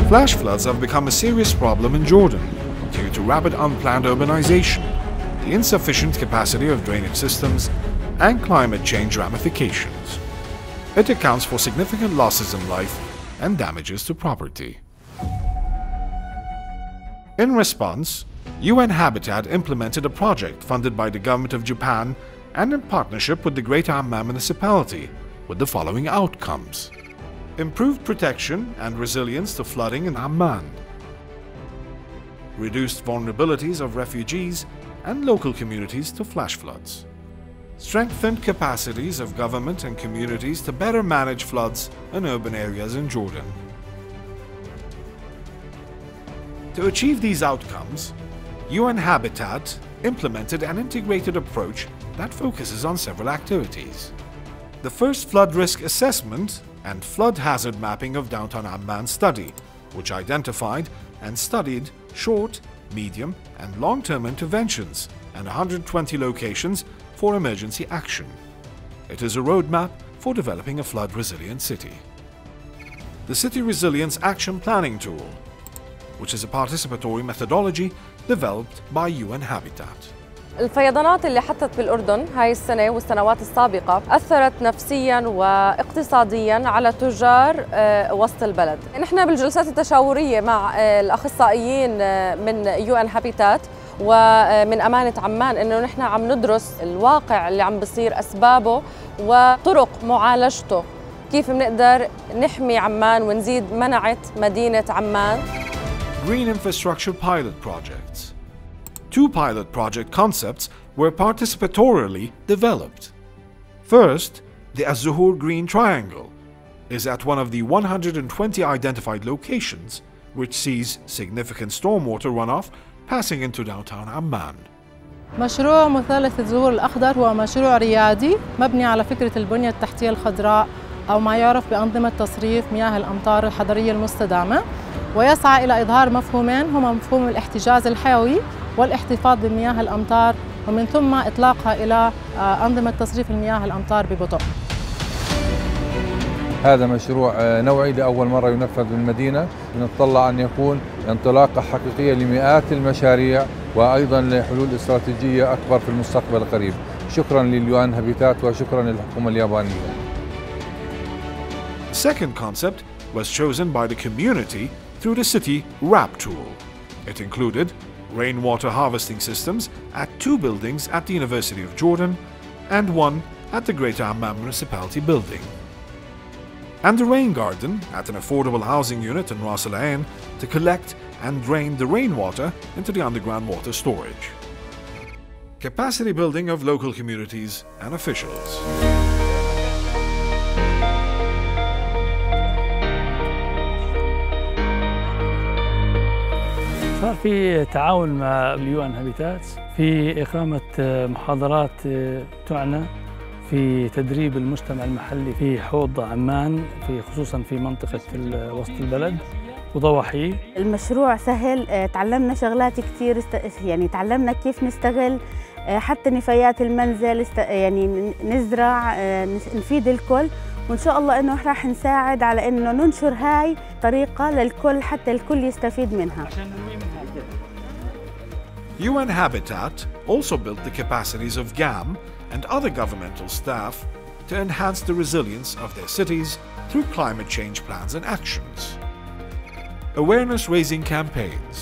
Flash floods have become a serious problem in Jordan due to rapid unplanned urbanization, the insufficient capacity of drainage systems, and climate change ramifications. It accounts for significant losses in life and damages to property. In response, UN Habitat implemented a project funded by the government of Japan and in partnership with the Greater Amman Municipality with the following outcomes: improved protection and resilience to flooding in Amman, reduced vulnerabilities of refugees and local communities to flash floods, strengthened capacities of government and communities to better manage floods in urban areas in Jordan. To achieve these outcomes, UN Habitat implemented an integrated approach that focuses on several activities. The first flood risk assessment and flood hazard mapping of downtown Amman study, which identified and studied short, medium, and long-term interventions and 120 locations for emergency action. It is a roadmap for developing a flood-resilient city. The City Resilience Action Planning Tool, which is a participatory methodology developed by UN Habitat. الفيضانات اللي حطت بالأردن هاي السنة والسنوات السابقة أثرت نفسياً واقتصادياً على تجار وسط البلد. نحن بالجلسات التشاورية مع الأخصائيين من UN Habitat ومن أمانة عمان إنه نحن عم ندرس الواقع اللي عم بصير أسبابه وطرق معالجته، كيف بنقدر نحمي عمان ونزيد مناعة مدينة عمان. Green Infrastructure Pilot Projects. Two pilot project concepts were participatorily developed. First, the Az-Zuhur Green Triangle is at one of the 120 identified locations which sees significant stormwater runoff passing into downtown Amman. مشروع مثلث الزهور الأخضر هو مشروع ريادي مبني على فكرة البنية التحتية الخضراء أو ما يعرف بأنظمة تصريف مياه الأمطار الحضرية المستدامة، ويسعى إلى إظهار مفهومين هما مفهوم الاحتجاز الحيوي والاحتفاظ بمياه الأمطار، ومن ثم إطلاقها إلى أنظمة تصريف المياه الأمطار ببطء. هذا مشروع نوعي لأول مرة ينفذ بالمدينة، نتطلع أن يكون انطلاقة حقيقية لمئات المشاريع وأيضاً لحلول استراتيجية أكبر في المستقبل القريب. شكراً لليوان هابيتات وشكراً للحكومة اليابانية. The second concept was chosen by the community through the city RAP tool. It included rainwater harvesting systems at 2 buildings at the University of Jordan and 1 at the Greater Amman Municipality building, and a rain garden at an affordable housing unit in Ras Al Ain to collect and drain the rainwater into the underground water storage. Capacity building of local communities and officials. صار في تعاون مع اليوان هابيتات في إقامة محاضرات تعنى في تدريب المجتمع المحلي في حوض عمان، في خصوصا في منطقة وسط البلد وضواحيه. المشروع سهل، تعلمنا شغلات كثير، يعني تعلمنا كيف نستغل حتى نفايات المنزل، يعني نزرع، نفيد الكل، وإن شاء الله إنه راح نساعد على إنه ننشر هاي طريقة للكل حتى الكل يستفيد منها. UN Habitat also built the capacities of GAM and other governmental staff to enhance the resilience of their cities through climate change plans and actions. Awareness-raising campaigns.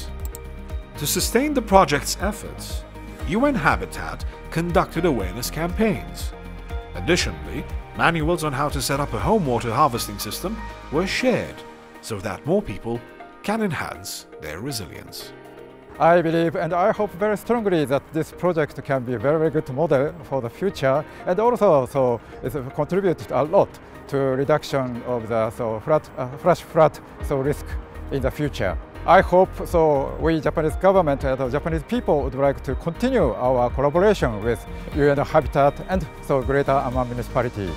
To sustain the project's efforts, UN Habitat conducted awareness campaigns. Additionally, manuals on how to set up a home water harvesting system were shared so that more people can enhance their resilience. I believe and I hope very strongly that this project can be a very good model for the future, and also it contributes a lot to reduction of the flash flood risk in the future. I hope we Japanese government and the Japanese people would like to continue our collaboration with UN Habitat and Greater Amman Municipality.